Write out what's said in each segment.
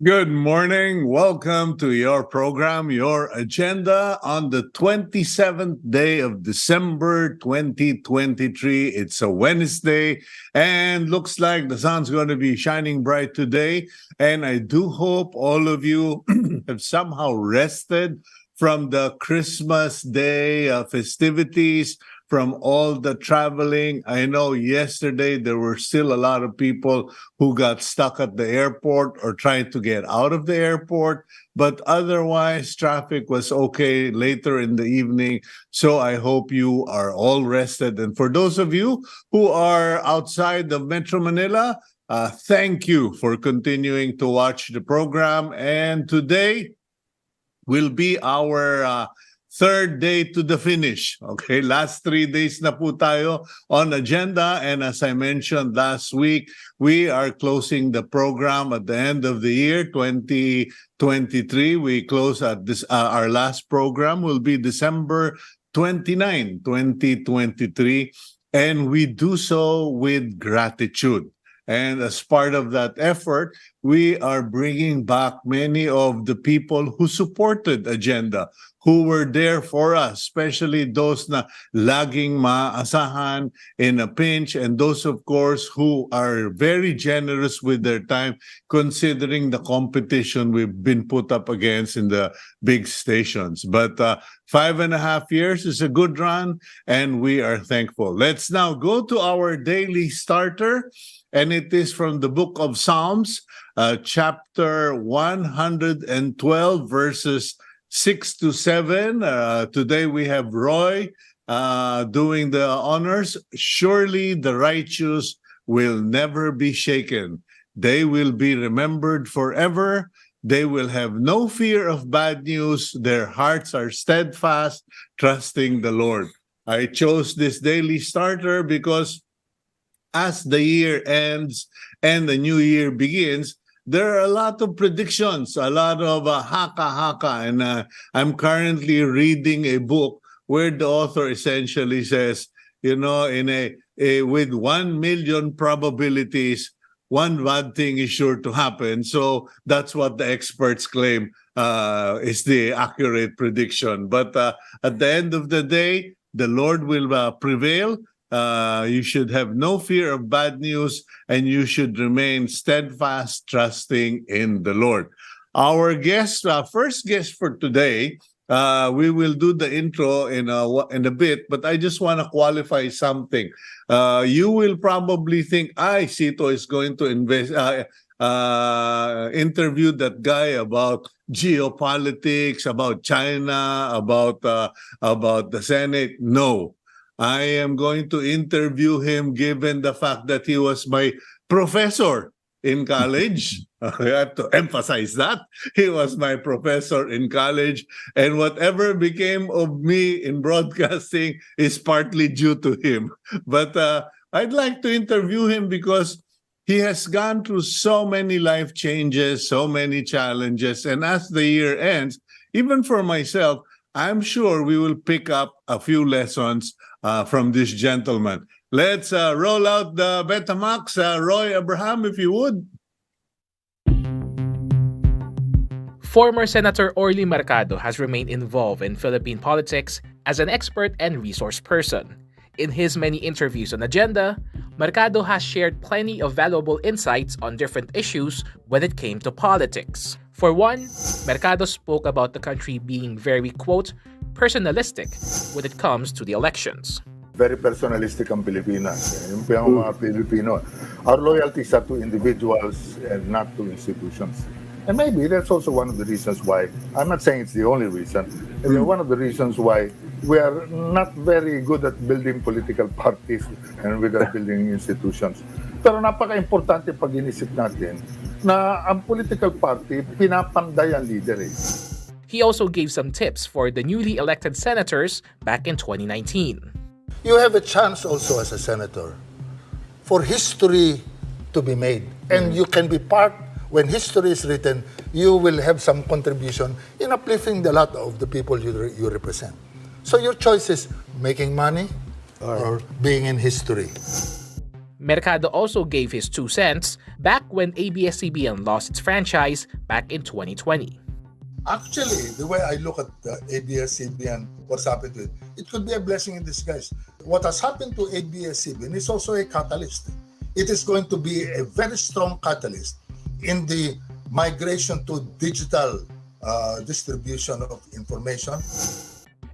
Good morning. Welcome to your program, Your Agenda, on the 27th day of December 2023. It's a Wednesday, and looks like the sun's going to be shining bright today. And I do hope all of you have somehow rested from the Christmas Day festivities, from all the traveling. I know yesterday there were still a lot of people who got stuck at the airport or trying to get out of the airport, but otherwise traffic was okay later in the evening. So I hope you are all rested. And for those of you who are outside of Metro Manila, thank you for continuing to watch the program. And today will be our third day to the finish. Okay, last 3 days na po tayo on agenda. And as I mentioned last week, we are closing the program at the end of the year, 2023. We close at this, our last program will be December 29, 2023. And we do so with gratitude. And as part of that effort, we are bringing back many of the people who supported Agenda, who were there for us, especially those na laging maasahan in a pinch, and those, of course, who are very generous with their time, considering the competition we've been put up against in the big stations. But 5.5 years is a good run, and we are thankful. Let's now go to our daily starter. And it is from the book of Psalms, chapter 112, verses 6 to 7. Today we have Roy doing the honors. Surely the righteous will never be shaken. They will be remembered forever. They will have no fear of bad news. Their hearts are steadfast, trusting the Lord. I chose this daily starter because as the year ends and the new year begins, there are a lot of predictions, a lot of haka-haka. And I'm currently reading a book where the author essentially says, you know, with 1 million probabilities, one bad thing is sure to happen. So that's what the experts claim is the accurate prediction. But at the end of the day, the Lord will prevail. You should have no fear of bad news, and you should remain steadfast, trusting in the Lord. Our guest, first guest for today, we will do the intro in a bit, but I just want to qualify something. You will probably think, Cito is going to interview that guy about geopolitics, about China, about the Senate. No. I am going to interview him given the fact that he was my professor in college. I have to emphasize that. He was my professor in college, and whatever became of me in broadcasting is partly due to him. But I'd like to interview him because he has gone through so many life changes, so many challenges, and as the year ends, even for myself, I'm sure we will pick up a few lessons from this gentleman. Let's roll out the Betamax. Roy Abraham, if you would. Former Senator Orly Mercado has remained involved in Philippine politics as an expert and resource person. In his many interviews on Agenda, Mercado has shared plenty of valuable insights on different issues when it came to politics. For one, Mercado spoke about the country being very, quote, personalistic when it comes to the elections. Very personalistic ang Pilipinas. Yung mga Pilipino. Our loyalties are to individuals and not to institutions. And maybe that's also one of the reasons why, I'm not saying it's the only reason, one of the reasons why we are not very good at building political parties and without building institutions. Pero napaka-importante pag inisip natin na ang political party, pinapanday ang leader eh. He also gave some tips for the newly elected senators back in 2019. You have a chance also as a senator for history to be made. And you can be part, when history is written, you will have some contribution in uplifting the lot of the people you represent. So your choice is making money or being in history. Mercado also gave his 2 cents back when ABS-CBN lost its franchise back in 2020. Actually, the way I look at ABS-CBN, what's happened to it, it could be a blessing in disguise. What has happened to ABS-CBN is also a catalyst. It is going to be a very strong catalyst in the migration to digital distribution of information.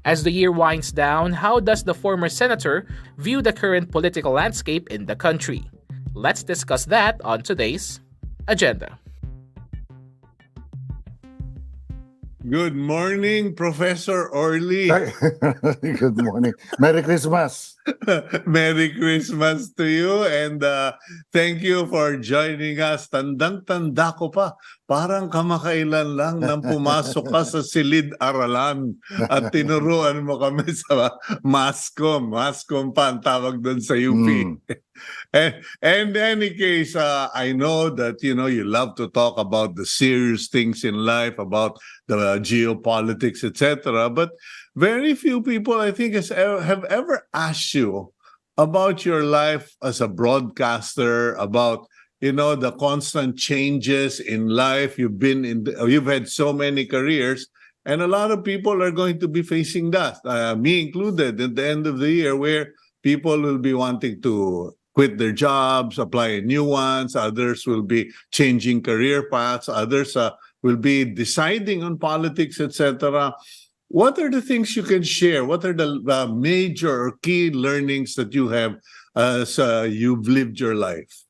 As the year winds down, how does the former senator view the current political landscape in the country? Let's discuss that on today's agenda. Good morning, Professor Orly. Good morning. Merry Christmas. Merry Christmas to you and thank you for joining us. Tandang-tanda ko pa, parang kamakailan lang nang pumasok ka sa silid-aralan at tinuruan mo kami sa mascom. Mascom pa ang tawag doon sa UP. And in any case, I know that you love to talk about the serious things in life, about the geopolitics, etc. But very few people, I think, have ever asked you about your life as a broadcaster, about the constant changes in life. You've had so many careers, and a lot of people are going to be facing that, me included, at the end of the year, where people will be wanting to quit their jobs, apply new ones. Others will be changing career paths. Others will be deciding on politics, etc. What are the things you can share? What are the major or key learnings that you have as you've lived your life?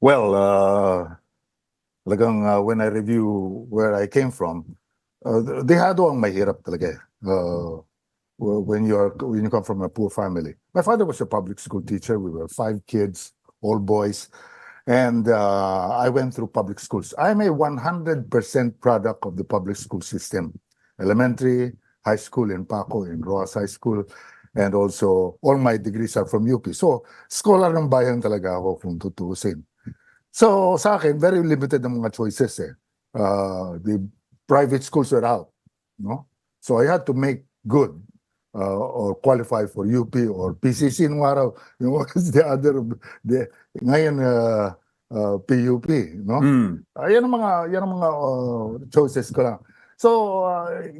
Well, talagang when I review where I came from, dehado ang mahirap talaga. When you come from a poor family. My father was a public school teacher. We were 5 kids, all boys, and I went through public schools. I'm a 100% product of the public school system. Elementary, high school in Paco, in Roas High School, and also all my degrees are from UP. So, scholar ng bayan talaga ako kung tutuusin. So, sa akin, very limited ang mga choices eh. The private schools were out, no? So, I had to make good. Or qualify for UP or PCC nung araw. The other, ngayon PUP, no? Yan ang mga choices ko lang. So,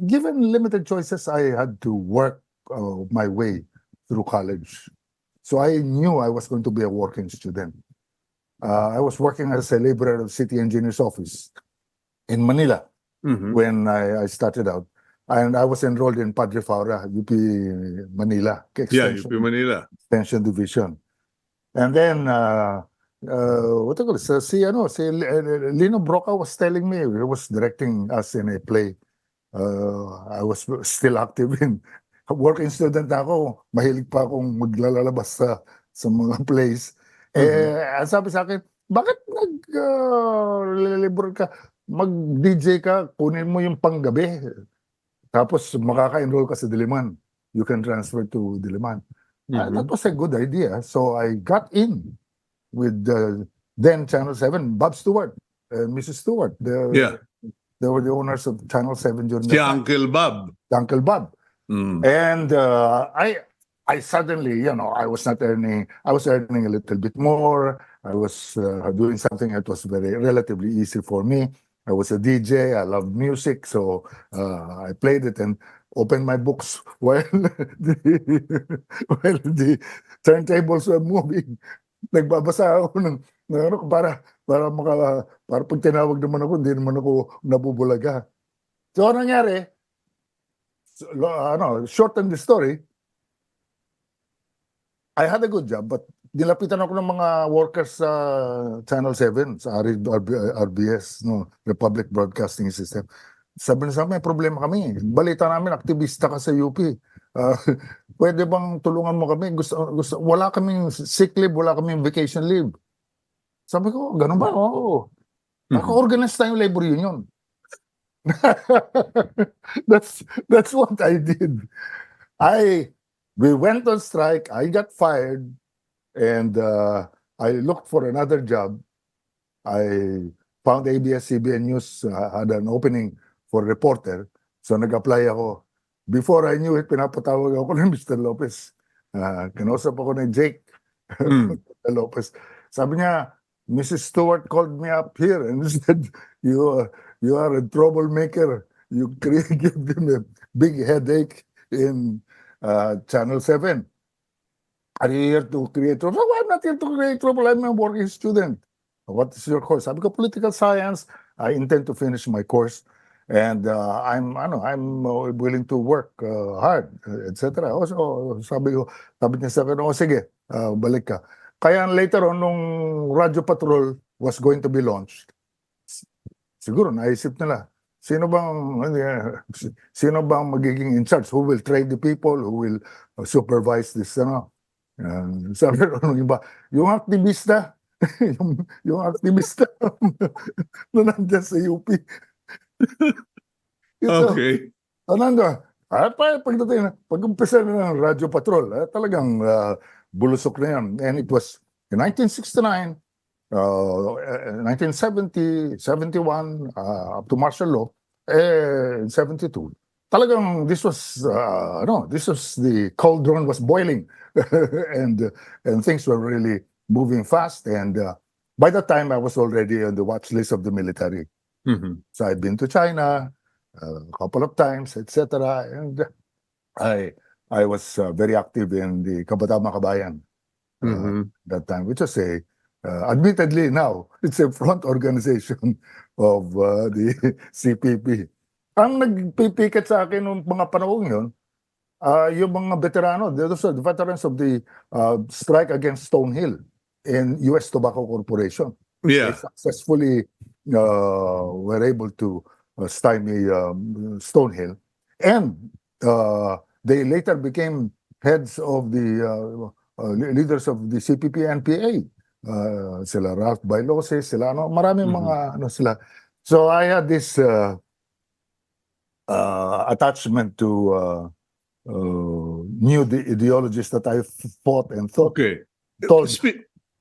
given limited choices, I had to work my way through college. So I knew I was going to be a working student. I was working as a laborer of City Engineer's office in Manila when I started out. And I was enrolled in Padre Faura, UP Manila. UP Manila. Extension Division. And then, what do you call it? Si Lino Broca was telling me, he was directing us in a play. I was still active in working student ako. Mahilig pa akong maglalabas sa mga plays. Sabi sa akin, bakit nag-libro ka? Mag-DJ ka, kunin mo yung panggabi. Tapos makaka-enroll ka sa Diliman. You can transfer to Diliman. That was a good idea. So I got in with then Channel 7, Bob Stewart, Mrs. Stewart. They were the owners of Channel 7 during that time. Uncle Bob. Uncle Bob. And I suddenly, I was not earning, I was earning a little bit more. I was doing something that was relatively easy for me. I was a DJ, I loved music, so I played it and opened my books while the turntables were moving. Nagbabasa ako para pag tinawag naman ako, hindi naman ako nabubulaga. So ano nangyari? Shorten the story, I had a good job, but nilapitan ako ng mga workers sa Channel 7, sa RBS, Republic Broadcasting System. Sabi na sa amin, may problema kami. Balita namin, aktivista ka sa UP. Pwede bang tulungan mo kami? Wala kaming sick leave, wala kaming vacation leave. Sabi ko, ganun ba? Oo. Naka-organize tayong labor union. That's what I did. We went on strike, I got fired, and I looked for another job. I found ABS-CBN News had an opening for reporter. So nag-apply ako. Before I knew it, pinapatawag ako ni Mr. Lopez. Kinausap ako ni Jake. Lopez. Sabi niya, Mrs. Stewart called me up here and said, you are a troublemaker. You give them a big headache in Channel 7. Are you here to create trouble? No, I'm not here to create trouble. I'm a working student. What is your course? Sabi ko, political science. I intend to finish my course. And I'm willing to work hard, etc. So, sabi niya sa akin, sige, balik ka. Kaya later on, nung Radyo Patrol was going to be launched, siguro naisip nila, sino bang magiging in charge? Who will train the people? Who will supervise this? Sabi nung iba, yung aktivista, yung aktivista na nandiyan sa UP. Okay. Pag-umpisa na ng Radyo Patrol, talagang bulusok na yan. And it was in 1969, 1970, 71, up to martial law, in 72. Talagang this was the cauldron was boiling and things were really moving fast. And by that time, I was already on the watch list of the military. Mhm. So I've been to China a couple of times, etc. And I was very active in the Kabataan Makabayan that time, which is admittedly now, it's a front organization of the CPP. Ang nagpipiket sa akin noong mga panahon yun, yung mga veterano, those are the veterans of the strike against Stonehill in U.S. Tobacco Corporation. They Yeah. successfully were able to stymie Stonehill, and they later became heads of the leaders of the CPP and PA. Sila Ralph Bailoses, sila maraming mga sila. So I had this attachment to new ideologies that I fought and thought. Okay. Told.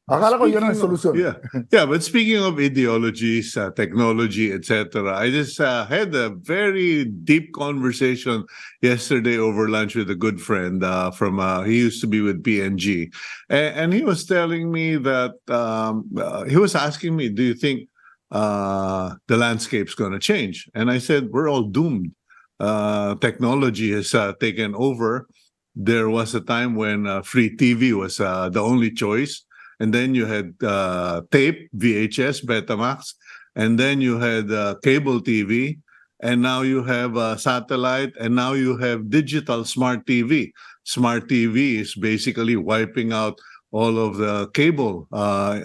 Akala ko yun ang Speaking of- solusyon. Yeah, but speaking of ideologies, technology, etc., I just had a very deep conversation yesterday over lunch with a good friend from. He used to be with PNG, and he was telling me that he was asking me, "Do you think the landscape's going to change?" And I said, "We're all doomed. Technology has taken over. There was a time when free TV was the only choice." And then you had tape, VHS, Betamax, and then you had cable TV, and now you have satellite, and now you have digital smart TV. Smart TV is basically wiping out all of the cable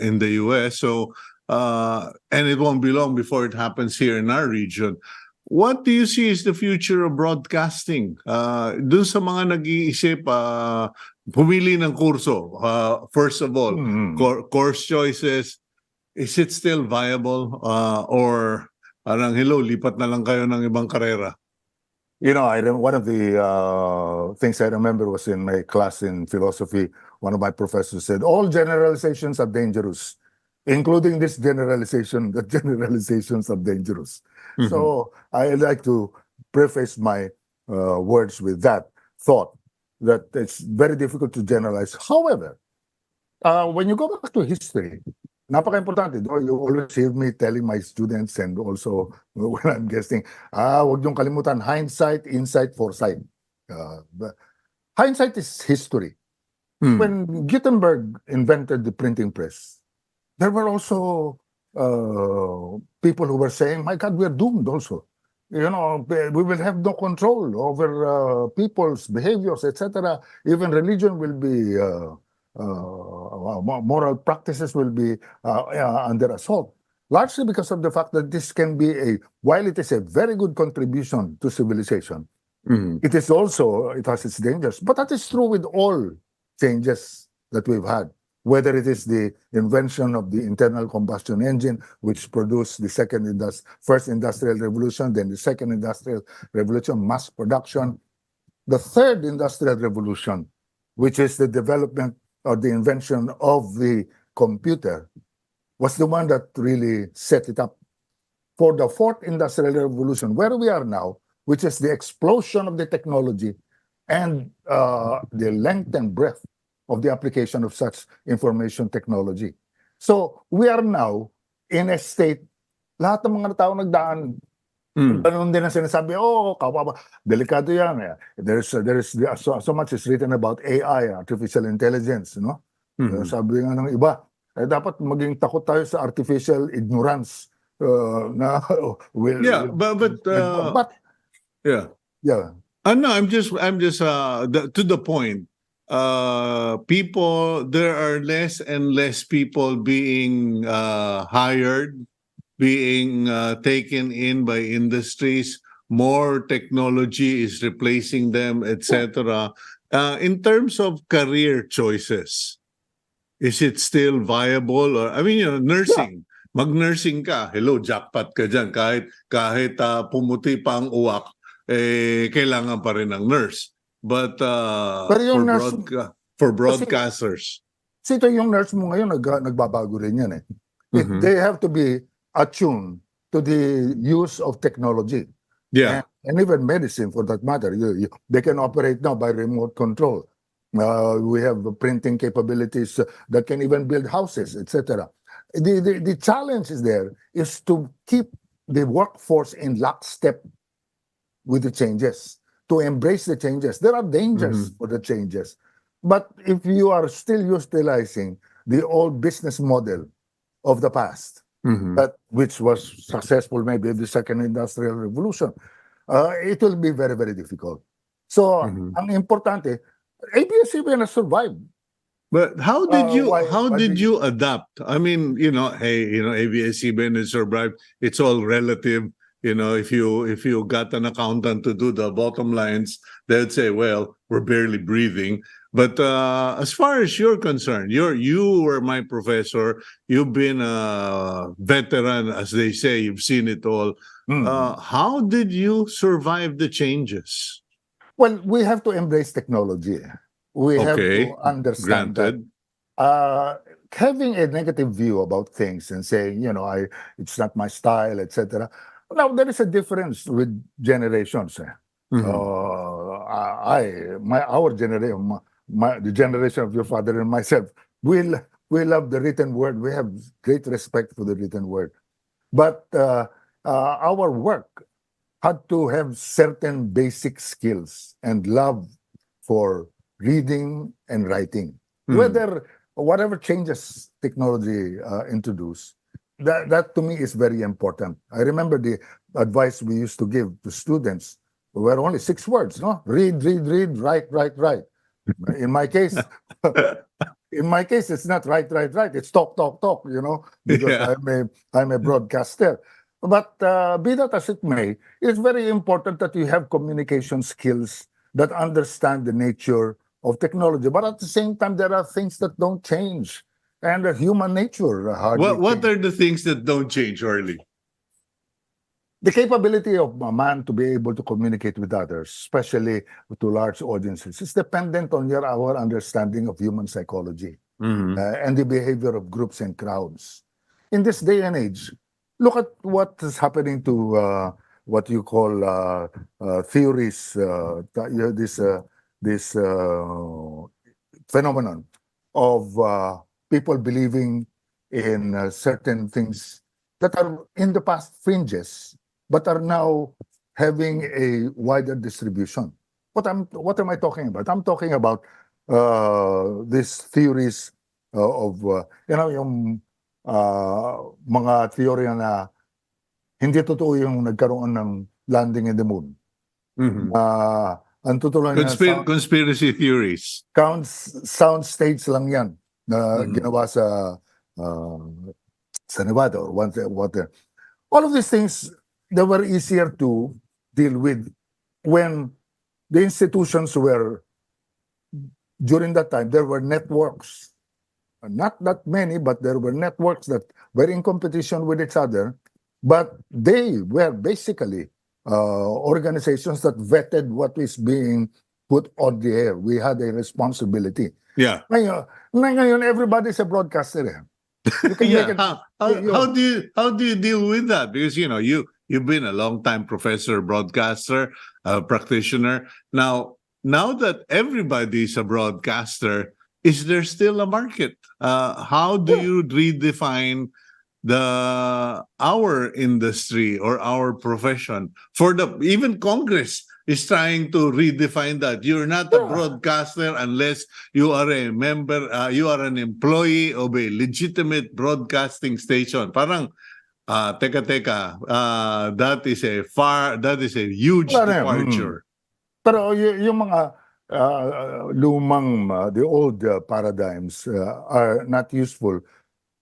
in the US. So, and it won't be long before it happens here in our region. What do you see is the future of broadcasting? Dun sa mga nag-iisip, pumili ng kurso. First of all, course choices, is it still viable? Or parang, hello, lipat na lang kayo ng ibang karera? You know, one of the things I remember was in my class in philosophy, one of my professors said, all generalizations are dangerous, including this generalization, that generalizations are dangerous. So I like to preface my words with that thought, that it's very difficult to generalize. However, when you go back to history, napaka-importante. You always hear me telling my students and also when I'm guesting, huwag niyong kalimutan, hindsight, insight, foresight. Hindsight is history. When Gutenberg invented the printing press, there were also people who were saying, my God, we're doomed also. You know, we will have no control over people's behaviors, etc. Even religion will be, moral practices will be under assault. Largely because of the fact that this can be while it is a very good contribution to civilization, it is also, it has its dangers. But that is true with all changes that we've had. Whether it is the invention of the internal combustion engine, which produced the first industrial revolution, then the second industrial revolution, mass production. The third industrial revolution, which is the development or the invention of the computer, was the one that really set it up. For the fourth industrial revolution, where we are now, which is the explosion of the technology and the length and breadth of the application of such information technology. So we are now in a state, lahat ng mga tao nagdaan, ganun din ang sinasabi, kawawa, delikado yan. So much is written about AI, artificial intelligence, no? Sabi nga ng iba, dapat maging takot tayo sa artificial ignorance. But yeah. Yeah. No, I'm just to the point. There are less and less people being hired, being taken in by industries. More technology is replacing them, etc. In terms of career choices, is it still viable? Or I mean, nursing. Mag-nursing ka, hello, jackpot ka dyan. Kahit pumuti pa ang uwak, kailangan pa rin ng nurse. But for broadcasters. Sito yung nurse mo ngayon, nagbabago rin yan eh. They have to be attuned to the use of technology. Yeah. And even medicine for that matter. They can operate now by remote control. We have printing capabilities that can even build houses, etc. The challenge is to keep the workforce in lockstep with the changes, to embrace the changes. There are dangers for the changes. But if you are still utilizing the old business model of the past, which was successful maybe in the second industrial revolution, it will be very, very difficult. So, ang importante, ABS-CBN has survived. But how did you adapt? I mean, ABS-CBN has survived. It's all relative. If you got an accountant to do the bottom lines, they'd say, well, we're barely breathing. But as far as you're concerned, you were my professor. You've been a veteran, as they say. You've seen it all. How did you survive the changes? Well, we have to embrace technology. We have to understand that having a negative view about things and saying, it's not my style, etc. Now, there is a difference with generations. Our generation, the generation of your father and myself, we love the written word. We have great respect for the written word. But our work had to have certain basic skills and love for reading and writing. Whatever changes technology introduce, that to me is very important. I remember the advice we used to give to students were only 6 words, no? Read, write. In my case, it's not write. It's talk, because I'm a broadcaster. But be that as it may, it's very important that you have communication skills that understand the nature of technology. But at the same time, there are things that don't change. And human nature hardly What are the things that don't change, Orly? The capability of a man to be able to communicate with others, especially to large audiences, is dependent on our understanding of human psychology and the behavior of groups and crowds. In this day and age, look at what is happening to what you call theories, this phenomenon of people believing in certain things that are in the past fringes, but are now having a wider distribution. What am I talking about? I'm talking about these theories of yung mga teorya na hindi totoo yung nagkaroon ng landing in the moon. Ang totoo lang conspiracy theories. Sound states lang yan na ginawa sa Nevada or whatever. All of these things, they were easier to deal with when the institutions were, during that time, there were networks. Not that many, but there were networks that were in competition with each other. But they were basically organizations that vetted what is being put on the air. We had a responsibility. Yeah. Ngayon, everybody's a broadcaster. How do you deal with that? Because you've been a long time professor, broadcaster, practitioner. Now that everybody's a broadcaster, is there still a market? How do Yeah. you redefine our industry or our profession? For the even Congress is trying to redefine that. You're not a Yeah. broadcaster unless you are a member, you are an employee of a legitimate broadcasting station. Parang teka, that is a huge Wala na yan. departure. Pero yung mga lumang, the old paradigms are not useful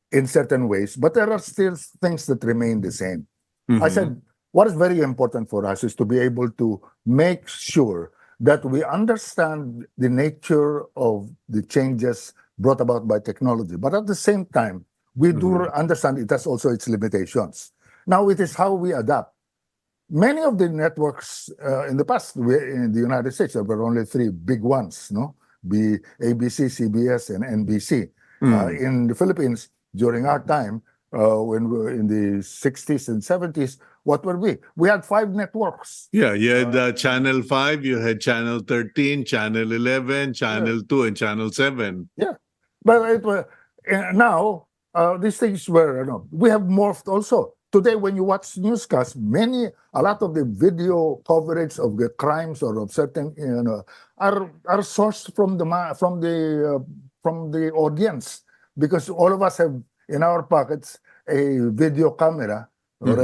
in certain ways, but there are still things that remain the same. I Mhm. said, what is very important for us is to be able to make sure that we understand the nature of the changes brought about by technology, but at the same time, we do understand it has also its limitations. Now, it is how we adapt. Many of the networks in the past, in the United States, there were only three big ones, no? ABC, CBS, and NBC. In the Philippines, during our time, when we were in the 60s and 70s, what were we? We had five networks. Yeah, you had Channel 5, you had Channel 13, Channel 11, Channel 2, and Channel 7. Yeah, but it was now these things were we have morphed also. Today, when you watch newscasts, a lot of the video coverage of the crimes or of certain are sourced from the audience, because all of us have in our pockets a video camera or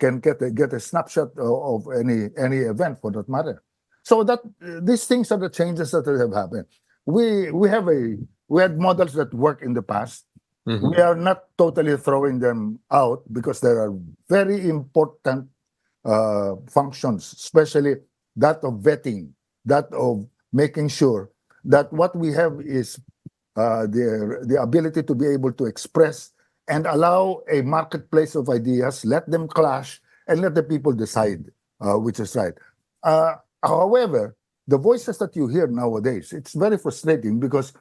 can get a snapshot of any event for that matter. So that these things are the changes that have happened. We had models that work in the past. We are not totally throwing them out because there are very important functions, especially that of vetting, that of making sure that what we have is the ability to be able to express and allow a marketplace of ideas, let them clash, and let the people decide which is right. However, the voices that you hear nowadays, it's very frustrating because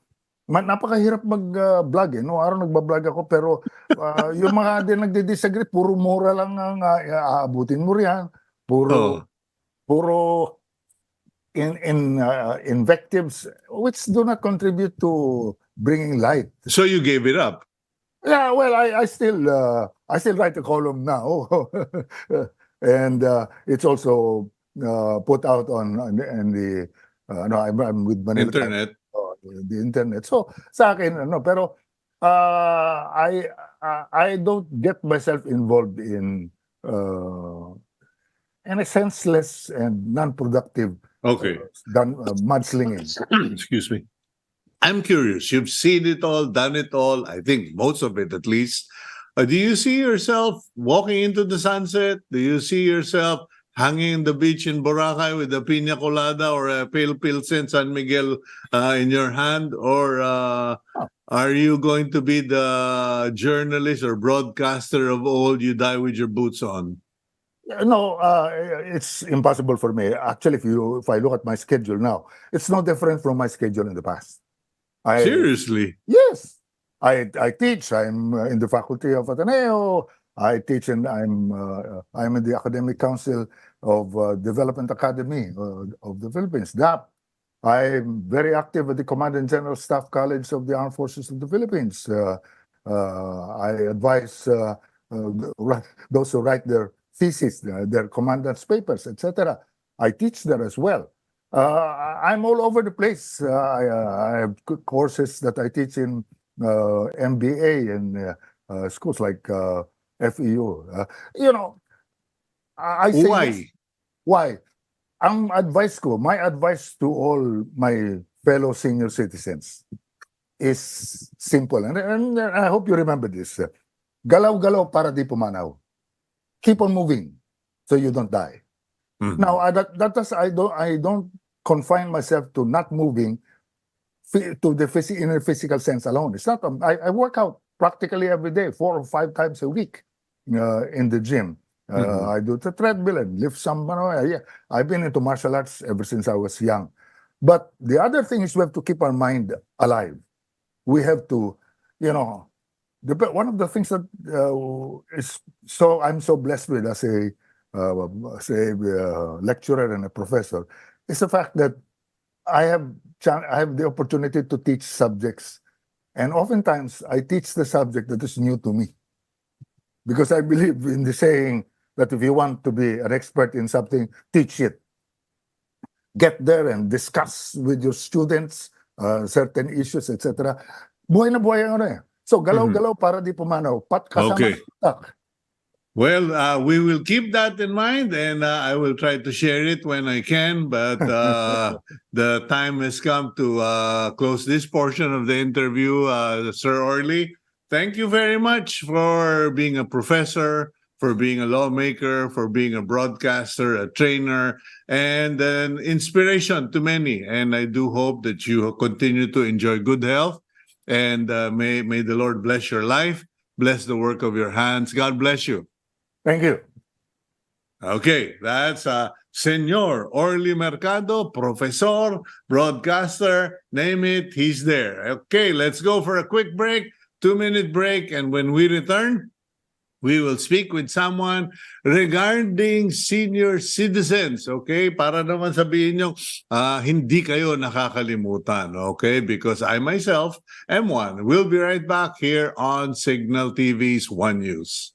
napakahirap mag-vlog eh. No, araw nagba-vlog ako pero yung mga din nagdi-disagree, puro mura lang ang aabutin mo riyan. Puro invectives which do not contribute to bringing light. So you gave it up. Yeah, well, I still write a column now, and it's also put out on the no, I'm with Manila Internet. the internet. So sa akin pero I don't get myself involved in a senseless and non-productive Okay. mudslinging. Excuse me. I'm curious. You've seen it all, done it all. I think most of it, at least. Do you see yourself walking into the sunset? Do you see yourself hanging in the beach in Boracay with a piña colada or a pale pilsen San Miguel in your hand? Or are you going to be the journalist or broadcaster of old? You die with your boots on. No, it's impossible for me. Actually, if I look at my schedule now, it's no different from my schedule in the past. Seriously? Yes, I teach. I'm in the faculty of Ateneo. I teach, and I'm in the academic council of Development Academy of the Philippines. DAP. I'm very active at the Command and General Staff College of the Armed Forces of the Philippines. I advise those who write their thesis, their commandant's papers, etc. I teach there as well. I'm all over the place. I have courses that I teach in MBA and schools like FEU. I say Why? yes. Why? My advice to all my fellow senior citizens is simple, and I hope you remember this. Galaw-galaw para di pumanaw. Keep on moving so you don't die. Now, I don't confine myself to not moving to in a physical sense alone. It's not. I work out practically every day, 4 or 5 times a week in the gym. I do the treadmill and lift some. I've been into martial arts ever since I was young. But the other thing is we have to keep our mind alive. We have to, one of the things that I'm so blessed with as a lecturer and a professor is the fact that I have the opportunity to teach subjects, and oftentimes I teach the subject that is new to me, because I believe in the saying that if you want to be an expert in something, teach it. Get there and discuss with your students certain issues, etc. Buhay na buhay ang ano eh. So galaw-galaw para di pumanaw. Pat kasama Okay. tak. Well, we will keep that in mind, and I will try to share it when I can. But the time has come to close this portion of the interview, Sir Orly. Thank you very much for being a professor, for being a lawmaker, for being a broadcaster, a trainer, and an inspiration to many. And I do hope that you continue to enjoy good health, and may the Lord bless your life, bless the work of your hands. God bless you. Thank you. Okay, that's Senor Orly Mercado, professor, broadcaster, name it, he's there. Okay, let's go for a quick break, 2-minute break, and when we return, we will speak with someone regarding senior citizens, okay? Para naman sabihin nyo, hindi kayo nakakalimutan, okay? Because I myself am one. We'll be right back here on Cignal TV's One News.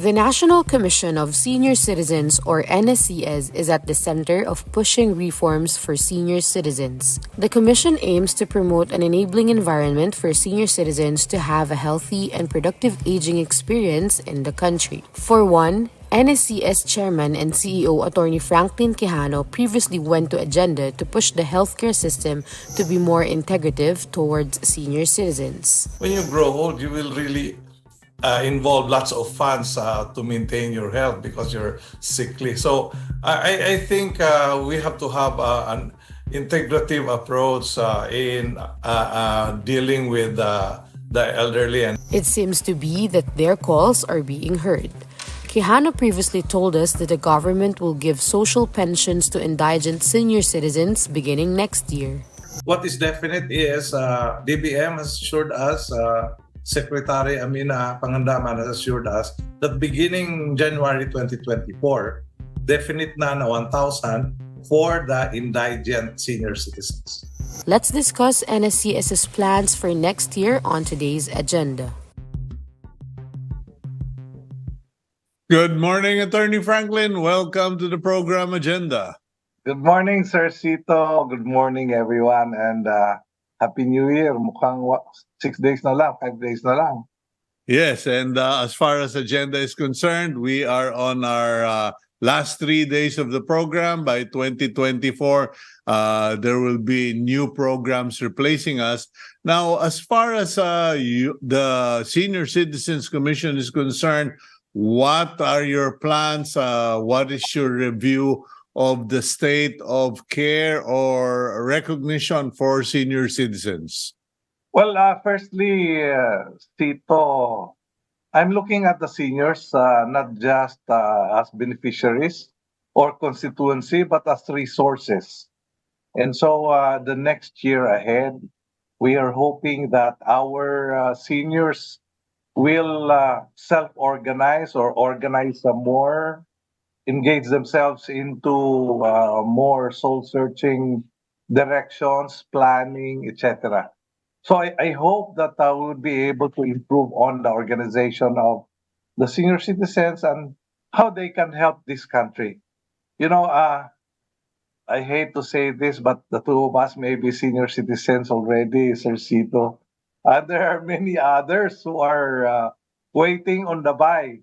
The National Commission of Senior Citizens, or NSCS, is at the center of pushing reforms for senior citizens. The Commission aims to promote an enabling environment for senior citizens to have a healthy and productive aging experience in the country. For one, NSCS Chairman and CEO Atty. Franklin Quijano previously went to agenda to push the healthcare system to be more integrative towards senior citizens. When you grow old, you will really involve lots of funds to maintain your health because you're sickly. So I think we have to have an integrative approach in dealing with the elderly. And it seems to be that their calls are being heard. Quijano previously told us that the government will give social pensions to indigent senior citizens beginning next year. What is definite is DBM has assured us, Secretary Amina Pangandaman has assured us that beginning January 2024, definite na 1,000 for the indigent senior citizens. Let's discuss NSCS's plans for next year on today's agenda. Good morning, Attorney Franklin. Welcome to the program agenda. Good morning, Sir Cito. Good morning, everyone. And Happy New Year. Mukhang 6 days na lang, 5 days na lang. Yes, and as far as agenda is concerned, we are on our last 3 days of the program. By 2024, there will be new programs replacing us. Now, as far as the Senior Citizens Commission is concerned, what are your plans? What is your review of the state of care or recognition for senior citizens? Well, firstly, Tito, I'm looking at the seniors not just as beneficiaries or constituency, but as resources. And so the next year ahead, we are hoping that our seniors will self-organize or organize more, engage themselves into more soul-searching directions, planning, etc. So I hope that we will be able to improve on the organization of the senior citizens and how they can help this country. You know, I hate to say this, but the two of us may be senior citizens already, Sir Cito. There are many others who are waiting on the buy,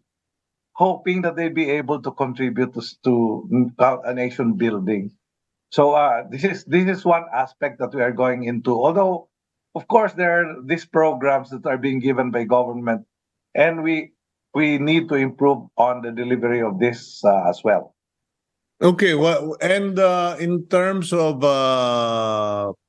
hoping that they be able to contribute to a nation building. So this is one aspect that we are going into. Although, of course, there are these programs that are being given by government, and we need to improve on the delivery of this as well. Okay, well, and in terms of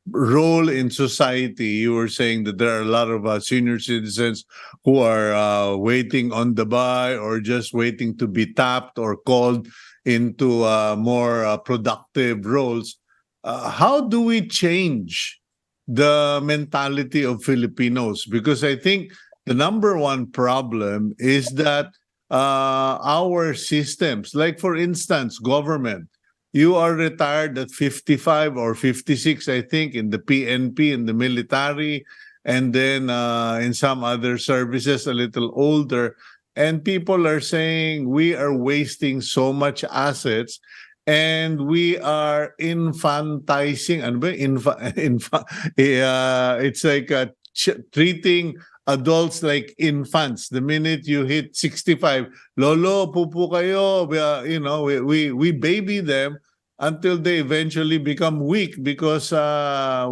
role in society, you were saying that there are a lot of senior citizens who are waiting on the buy or just waiting to be tapped or called into more productive roles. How do we change the mentality of Filipinos? Because I think the number one problem is that our systems, like for instance, government, you are retired at 55 or 56, I think, in the PNP, in the military, and then in some other services, a little older. And people are saying we are wasting so much assets and we are infantizing, it's like treating adults like infants. The minute you hit 65, lolo, pupu kayo, we baby them until they eventually become weak because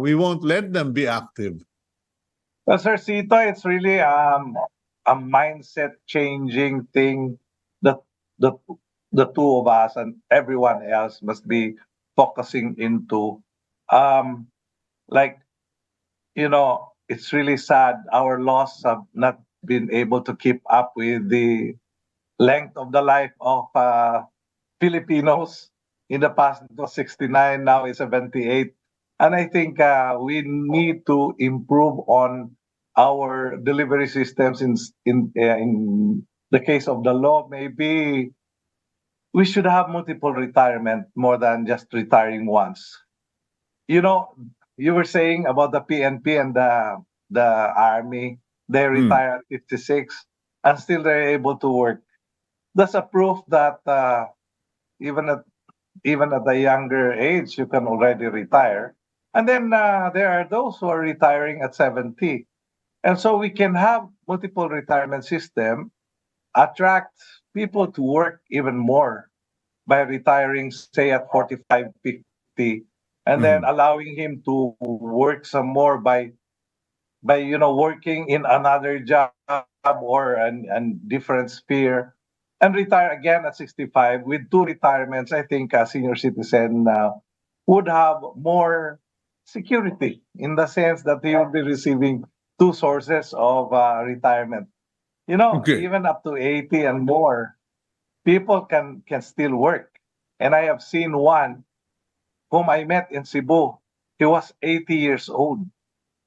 we won't let them be active. Well, Sir Cito, it's really a mindset changing thing that the two of us and everyone else must be focusing into. It's really sad. Our laws have not been able to keep up with the length of the life of Filipinos. In the past, it was 69, now it's 78. And I think we need to improve on our delivery systems in the case of the law. Maybe we should have multiple retirement more than just retiring once. You know, you were saying about the PNP and the army. They retire at 56 and still they're able to work. that's a proof that even at even at a younger age, you can already retire. And then there are those who are retiring at 70. And so we can have multiple retirement system, attract people to work even more by retiring, say, at 45, 50, and then Mhm. allowing him to work some more by working in another job or an different sphere and retire again at 65 with two retirements. I think a senior citizen would have more security in the sense that he will be receiving two sources of retirement. Okay. Even up to 80 and more, people can still work. And I have seen one whom I met in Cebu. He was 80 years old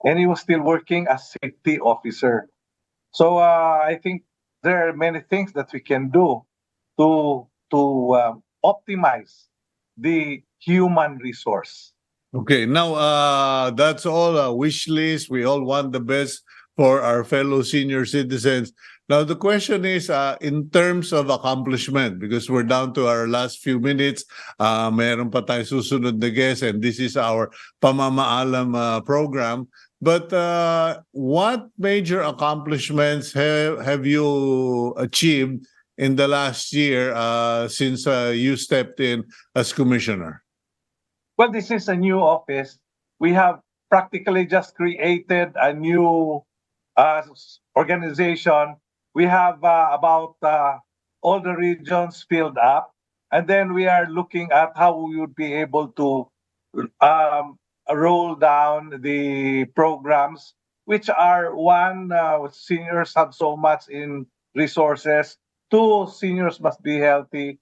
and he was still working as safety officer. So I think there are many things that we can do to optimize the human resource. Okay, now that's all a wish list. We all want the best for our fellow senior citizens. Now the question is, in terms of accomplishment, because we're down to our last few minutes, meron pa tayong susunod na guest, and this is our pamamaalam program. But what major accomplishments have you achieved in the last year since you stepped in as commissioner? Well, this is a new office. We have practically just created a new organization. We have about all the regions filled up, and then we are looking at how we would be able to um, roll down the programs, which are one, seniors have so much in resources. Two, seniors must be healthy.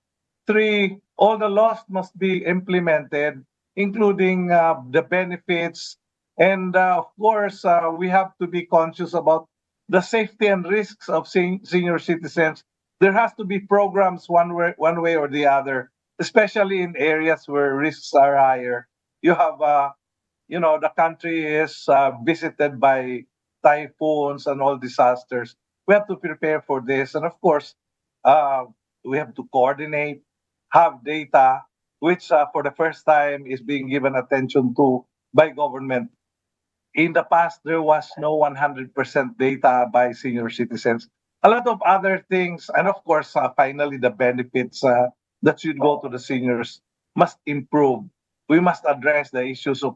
Three, all the laws must be implemented, including the benefits. And of course, we have to be conscious about the safety and risks of senior citizens. There has to be programs one way or the other, especially in areas where risks are higher. You have, the country is visited by typhoons and all disasters. We have to prepare for this. And of course, uh, we have to coordinate, have data, which for the first time is being given attention to by government. In the past, there was no 100% data by senior citizens. A lot of other things, and of course, finally, the benefits that should go to the seniors must improve. We must address the issues of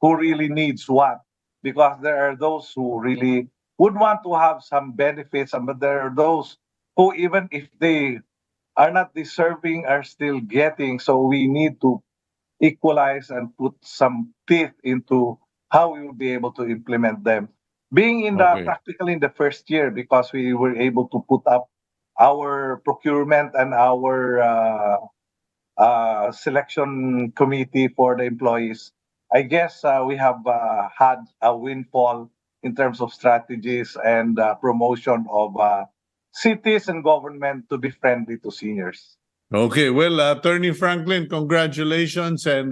who really needs what, because there are those who really would want to have some benefits, but there are those who, even if they are not deserving, are still getting. So we need to equalize and put some teeth into how we will be able to implement them. Being in the Okay. practically in the first year, because we were able to put up our procurement and our selection committee for the employees, I guess we have had a windfall in terms of strategies and promotion of cities and government to be friendly to seniors. Okay, well, Attorney Franklin, congratulations. And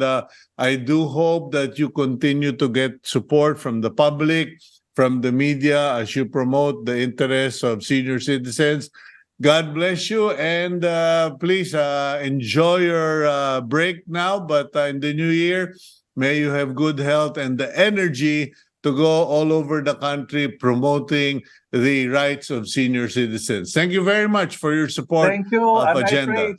I do hope that you continue to get support from the public, from the media, as you promote the interests of senior citizens. God bless you. And please enjoy your break now. But in the new year, may you have good health and the energy to go all over the country promoting the rights of senior citizens. Thank you very much for your support Thank you, of and Agenda.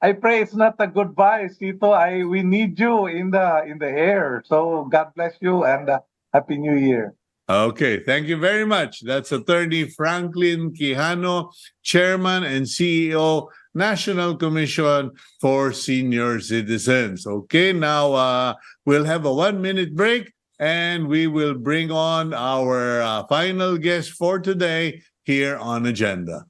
I pray it's not a goodbye, Cito. We need you in the air. So God bless you and Happy New Year. Okay, thank you very much. That's Attorney Franklin Quijano, Chairman and CEO, National Commission for Senior Citizens. Okay, now we'll have a 1 minute break and we will bring on our final guest for today here on Agenda.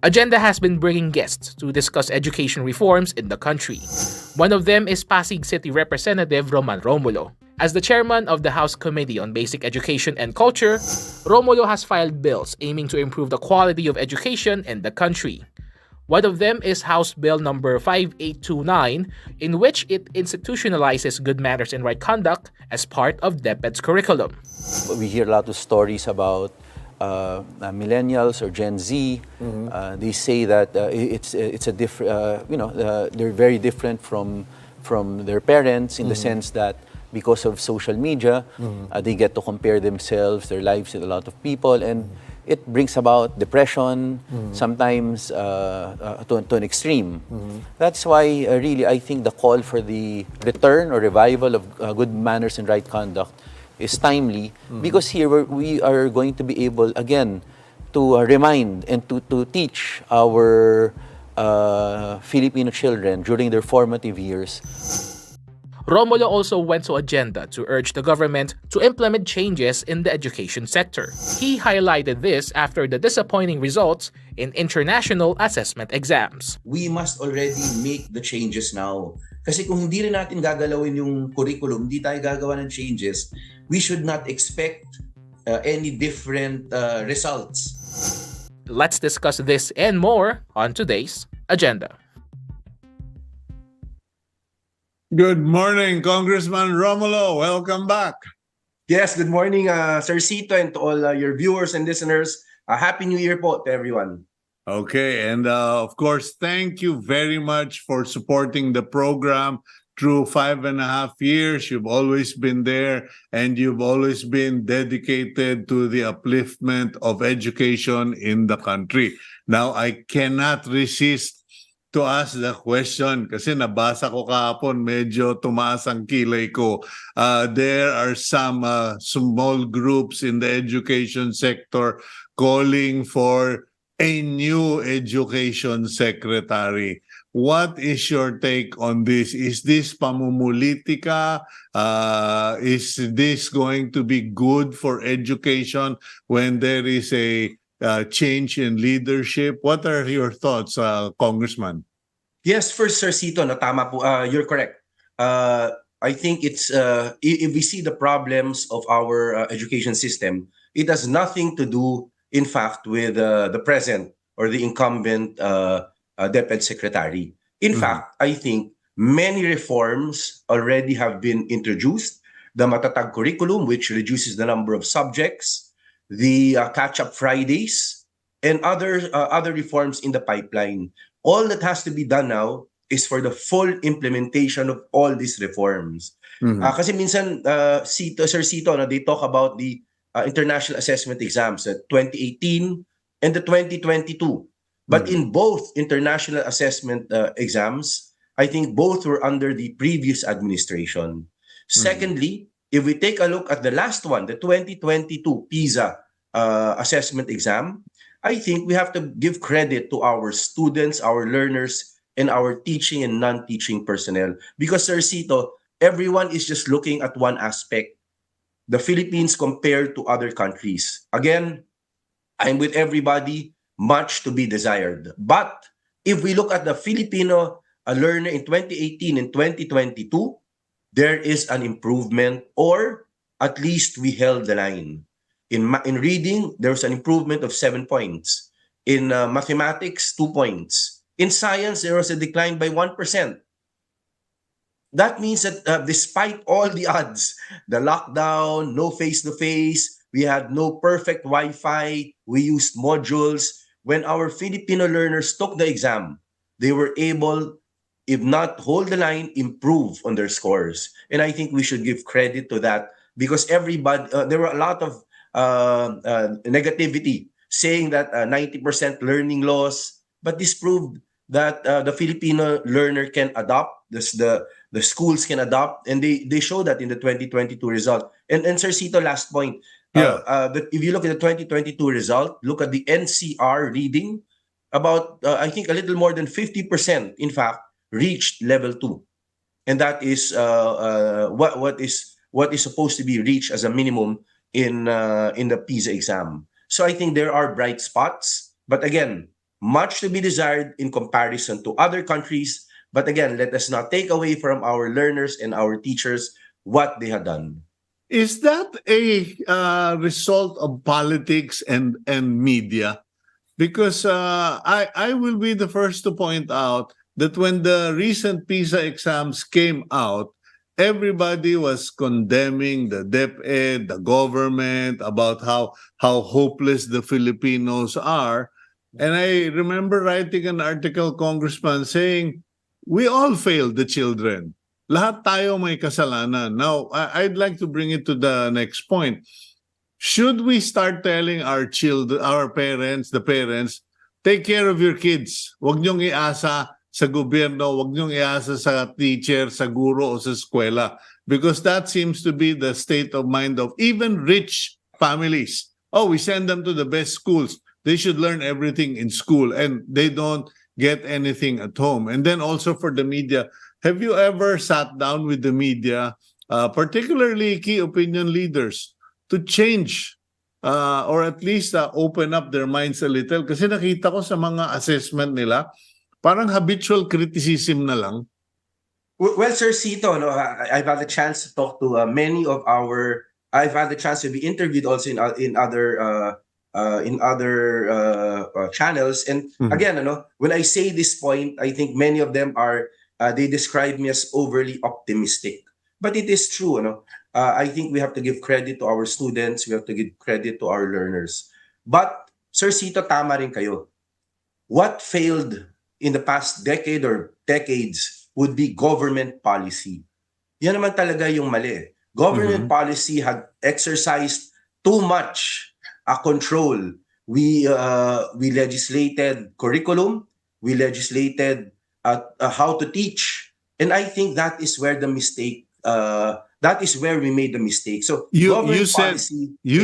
Agenda has been bringing guests to discuss education reforms in the country. One of them is Pasig City Representative Romulo. As the chairman of the House Committee on Basic Education and Culture, Romulo has filed bills aiming to improve the quality of education in the country. One of them is House Bill number 5829, in which it institutionalizes good manners and right conduct as part of DepEd's curriculum. We hear a lot of stories about millennials or Gen Z. They say that it's a different, they're very different from their parents in the sense that because of social media, they get to compare themselves, their lives with a lot of people, and it brings about depression, sometimes to an extreme. That's why really I think the call for the return or revival of good manners and right conduct is timely, because here we are going to be able again to remind and to teach our Filipino children during their formative years. Romulo also went to Agenda to urge the government to implement changes in the education sector. He highlighted this after the disappointing results in international assessment exams. We must already make the changes now. Kasi kung hindi rin natin gagalawin yung curriculum, hindi tayo gagawa ng changes, we should not expect any different results. Let's discuss this and more on today's Agenda. Good morning, Congressman Romulo. Welcome back. Yes, good morning, Sir Cito, and to all your viewers and listeners. Happy New Year po to everyone. Okay, and of course, thank you very much for supporting the program through 5.5 years. You've always been there, and you've always been dedicated to the upliftment of education in the country. Now, I cannot resist to ask the question kasi nabasa ko kahapon, medyo tumaas ang kilay ko. There are some small groups in the education sector calling for a new education secretary. What is your take on this? Is this pamumulitika? Is this going to be good for education when there is a change in leadership? What are your thoughts, Congressman? Yes, first, Sir Cito, no, tama po. You're correct. I think it's if we see the problems of our education system, it has nothing to do, in fact, with the present or the incumbent DepEd secretary. In fact, I think many reforms already have been introduced. The Matatag curriculum, which reduces the number of subjects, the catch-up Fridays, and other reforms in the pipeline. All that has to be done now is for the full implementation of all these reforms. Kasi minsan, Sir Cito, they talk about the international assessment exams, the 2018 and the 2022. But in both international assessment exams, I think both were under the previous administration. Secondly, if we take a look at the last one, the 2022 PISA assessment exam, I think we have to give credit to our students, our learners, and our teaching and non-teaching personnel. Because, Sir Cito, everyone is just looking at one aspect, the Philippines compared to other countries. Again, I'm with everybody, much to be desired. But if we look at the Filipino learner in 2018 and 2022, there is an improvement, or at least we held the line. In reading, there was an improvement of 7 points. In mathematics, 2 points. In science, there was a decline by 1%. That means that despite all the odds, the lockdown, no face-to-face, we had no perfect Wi-Fi, we used modules. When our Filipino learners took the exam, they were able, if not hold the line, improve on their scores. And I think we should give credit to that, because everybody, there were a lot of negativity saying that 90% learning loss, but this proved that the Filipino learner can adopt, the schools can adopt, and they show that in the 2022 result. And Sir Cito, last point, if you look at the 2022 result, look at the NCR reading, about I think a little more than 50%, in fact, reached level 2, and that is what is supposed to be reached as a minimum in the PISA exam. So I think there are bright spots, but again, much to be desired in comparison to other countries. But again, let us not take away from our learners and our teachers what they have done. Is that a result of politics and media? Because I will be the first to point out that when the recent PISA exams came out, everybody was condemning the DepEd, the government, about how hopeless the Filipinos are. And I remember writing an article, Congressman, saying, we all failed the children. Lahat tayo may kasalanan. Now, I'd like to bring it to the next point. Should we start telling our children, our parents, the parents, take care of your kids. Huwag niyong iasa sa gobyerno, huwag niyong iasa sa teacher, sa guro o sa eskwela. Because that seems to be the state of mind of even rich families. Oh, we send them to the best schools. They should learn everything in school and they don't get anything at home. And then also for the media, have you ever sat down with the media, particularly key opinion leaders, to change or at least open up their minds a little? Kasi nakita ko sa mga assessment nila, parang habitual criticism na lang. Well, Sir Cito, no, I've had the chance to talk to many of our. I've had the chance to be interviewed also in other channels, and again, when I say this point, I think many of them are they describe me as overly optimistic, but it is true. I think we have to give credit to our students. We have to give credit to our learners. But Sir Cito, tama rin kayo. What failed in the past decade or decades would be government policy. Yan naman talaga yung mali. Government policy had exercised too much control. We legislated curriculum. We legislated how to teach. And I think that is where the mistake, that is where we made the mistake. So You failed.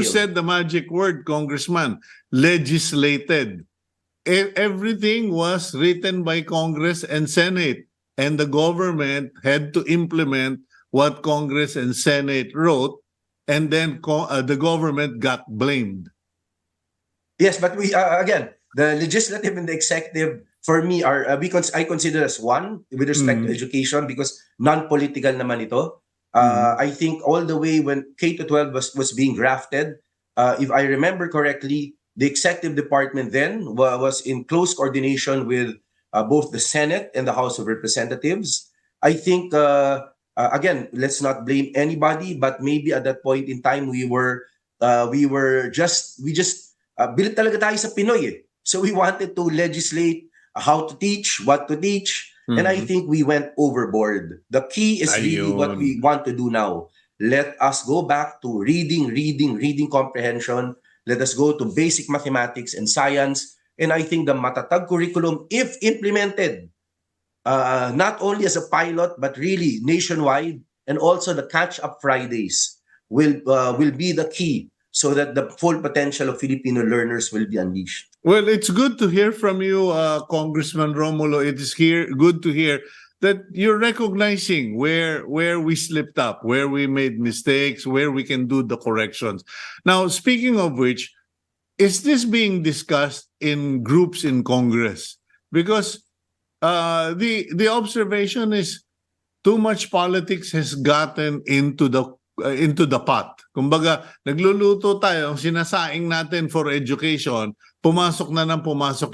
said the magic word, Congressman, legislated. Everything was written by Congress and Senate, and the government had to implement what Congress and Senate wrote, and then the government got blamed. Yes, but we again, the legislative and the executive for me are I consider as one with respect to education because non-political naman ito. I think all the way when K-12 was being drafted, if I remember correctly, the executive department then was in close coordination with both the Senate and the House of Representatives. I think again, let's not blame anybody, but maybe at that point in time we just bilit talaga tayo sa Pinoy eh. So we wanted to legislate how to teach, what to teach, and I think we went overboard. The key is really what we want to do now. Let us go back to reading comprehension. Let us go to basic mathematics and science. And I think the matatag curriculum, if implemented, not only as a pilot, but really nationwide, and also the catch-up Fridays will be the key so that the full potential of Filipino learners will be unleashed. Well, it's good to hear from you, Congressman Romulo. It is good to hear that you're recognizing where we slipped up, where we made mistakes, where we can do the corrections. Now, speaking of which, is this being discussed in groups in Congress? Because the observation is too much politics has gotten into the pot. Kumbaga, nagluluto tayo, ang sinasaing natin for education, pumasok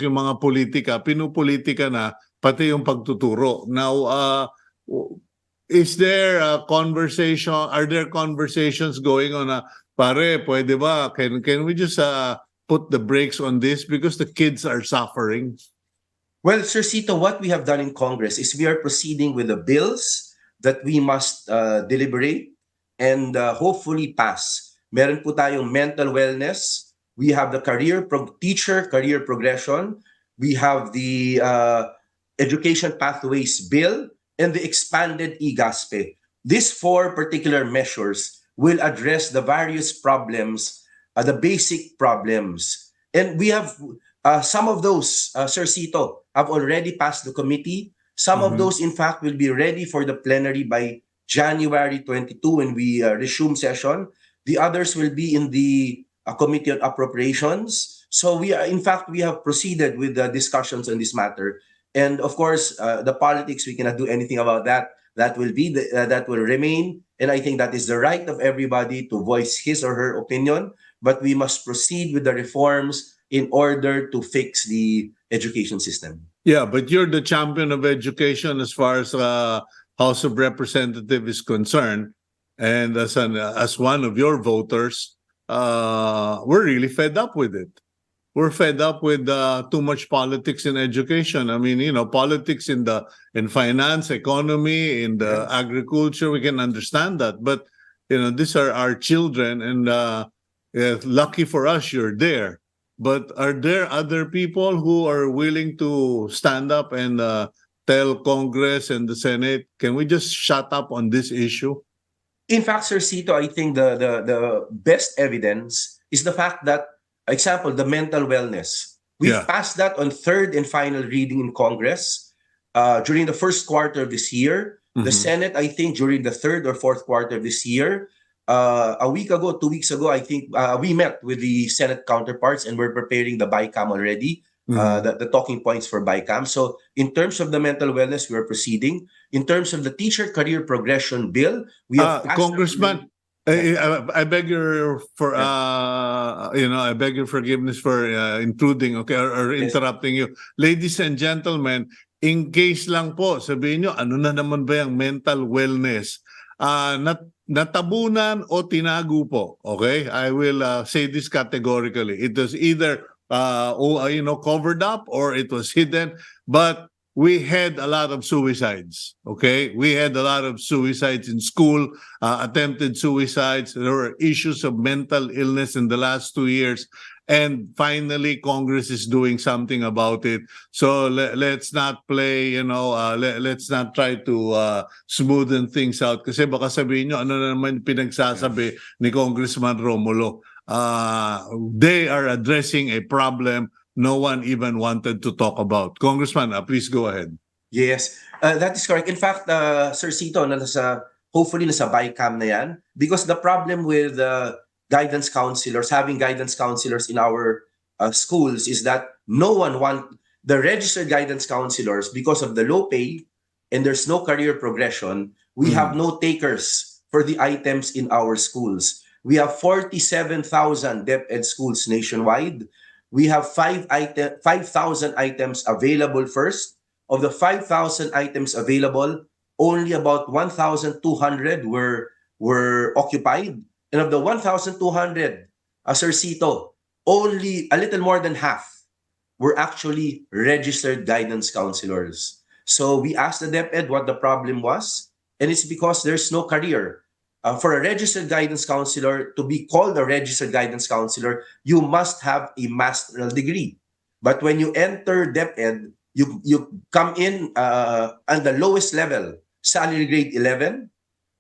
yung mga politika, pinupolitika na pati yung pagtuturo. Now, is there a conversation, are there conversations going on na, pare, pwede ba, can we just put the brakes on this because the kids are suffering? Well, Sir Cito, what we have done in Congress is we are proceeding with the bills that we must deliberate and hopefully pass. Meron po tayong mental wellness. We have the teacher career progression. We have the education pathways bill and the expanded e-GASPE. These four particular measures will address the various problems, the basic problems. And we have some of those, Sir Cito, have already passed the committee. Some of those, in fact, will be ready for the plenary by January 22 when we resume session. The others will be in the Committee on Appropriations. So in fact, we have proceeded with the discussions on this matter. And of course, the politics, we cannot do anything about that. That will be that will remain. And I think that is the right of everybody to voice his or her opinion. But we must proceed with the reforms in order to fix the education system. Yeah, but you're the champion of education as far as House of Representative is concerned, and as one of your voters, we're really fed up with it. We're fed up with too much politics in education. I mean, politics in finance, economy, in the agriculture, we can understand that. But these are our children, and lucky for us, you're there. But are there other people who are willing to stand up and tell Congress and the Senate, can we just shut up on this issue? In fact, Sir Cito, I think the best evidence is the fact that, example, the mental wellness. We've passed that on third and final reading in Congress during the first quarter of this year. The Senate, I think, during the third or fourth quarter of this year. A week ago, 2 weeks ago, I think we met with the Senate counterparts and we're preparing the BICAM already, the talking points for BICAM. So in terms of the mental wellness, we're proceeding. In terms of the teacher career progression bill, we have Congressman, I beg your I beg your forgiveness for intruding, okay, or interrupting you. Ladies and gentlemen, in case lang po, sabihin nyo, ano na naman ba yung mental wellness? Natabunan o tinago po, okay? I will say this categorically. It was either covered up or it was hidden, but we had a lot of suicides, okay? We had a lot of suicides in school, attempted suicides. There were issues of mental illness in the last 2 years. And finally, Congress is doing something about it. So let's not play, let's not try to smoothen things out. Kasi baka sabihin nyo, ano na naman pinagsasabi ni Congressman Romulo. They are addressing a problem no one even wanted to talk about. Congressman, please go ahead. Yes, that is correct. In fact, Sir Cito, hopefully nasa BICAM na yan. Because the problem with guidance counselors, having guidance counselors in our schools is that no one the registered guidance counselors, because of the low pay and there's no career progression, we have no takers for the items in our schools. We have 47,000 DepEd schools nationwide. We have 5,000 items available first. Of the 5,000 items available, only about 1,200 were occupied. And of the 1,200, Sir Cito, only a little more than half were actually registered guidance counselors. So we asked the DepEd what the problem was, and it's because there's no career. For a registered guidance counselor to be called a registered guidance counselor, you must have a master's degree. But when you enter DepEd, you come in at the lowest level, salary grade 11,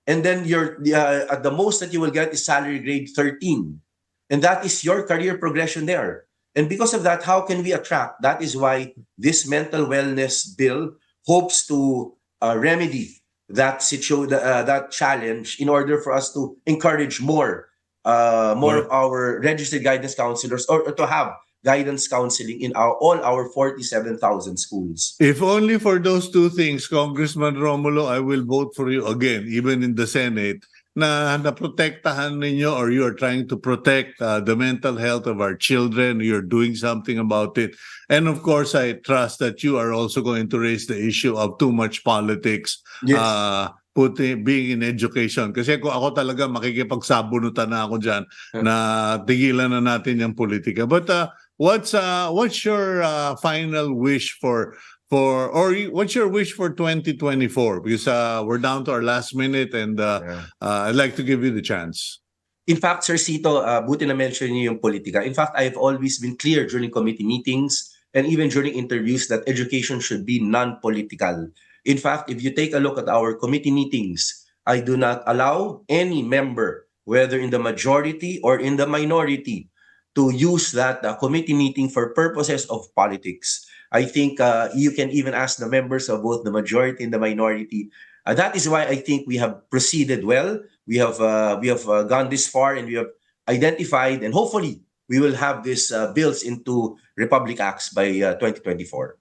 and then at the most that you will get is salary grade 13. And that is your career progression there. And because of that, how can we attract? That is why this mental wellness bill hopes to remedy that challenge in order for us to encourage more of our registered guidance counselors or to have guidance counseling in all our 47,000 schools. If only for those two things, Congressman Romulo, I will vote for you again, even in the Senate, na naprotektahan ninyo or you are trying to protect the mental health of our children. You're doing something about it. And of course, I trust that you are also going to raise the issue of too much politics. Yes. Being in education. Kasi kung ako talaga makikipagsabunutan na ako dyan na tigilan na natin yung politika. But what's your final wish or what's your wish for 2024? Because we're down to our last minute and I'd like to give you the chance. In fact, Sir Cito, buti na mention niyo yung politika. In fact, I've always been clear during committee meetings and even during interviews that education should be non-political. In fact, if you take a look at our committee meetings, I do not allow any member, whether in the majority or in the minority, to use that committee meeting for purposes of politics. I think you can even ask the members of both the majority and the minority. That is why I think we have proceeded well. We have gone this far and we have identified and hopefully we will have these bills into Republic Acts by 2024.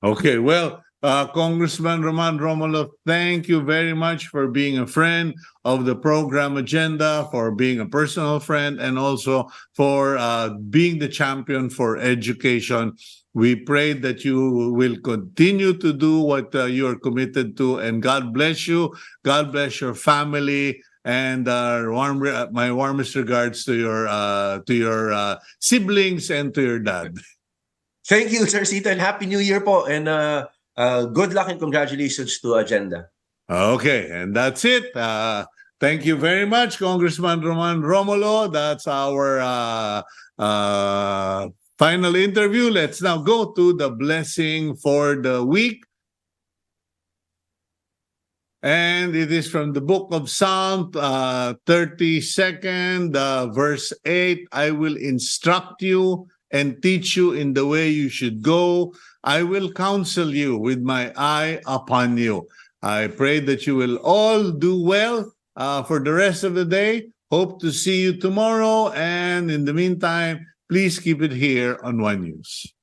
Okay, well, Congressman Romulo, thank you very much for being a friend of the program agenda, for being a personal friend, and also for being the champion for education. We pray that you will continue to do what you are committed to, and God bless you. God bless your family, and my warmest regards to your siblings and to your dad. Thank you, Sir Cito, and Happy New Year po. And good luck and congratulations to Agenda. Okay, and that's it. Thank you very much, Congressman Romulo. That's our final interview. Let's now go to the blessing for the week. And it is from the book of Psalm 32nd, verse 8. I will instruct you and teach you in the way you should go. I will counsel you with my eye upon you. I pray that you will all do well for the rest of the day. Hope to see you tomorrow. And in the meantime, please keep it here on One News.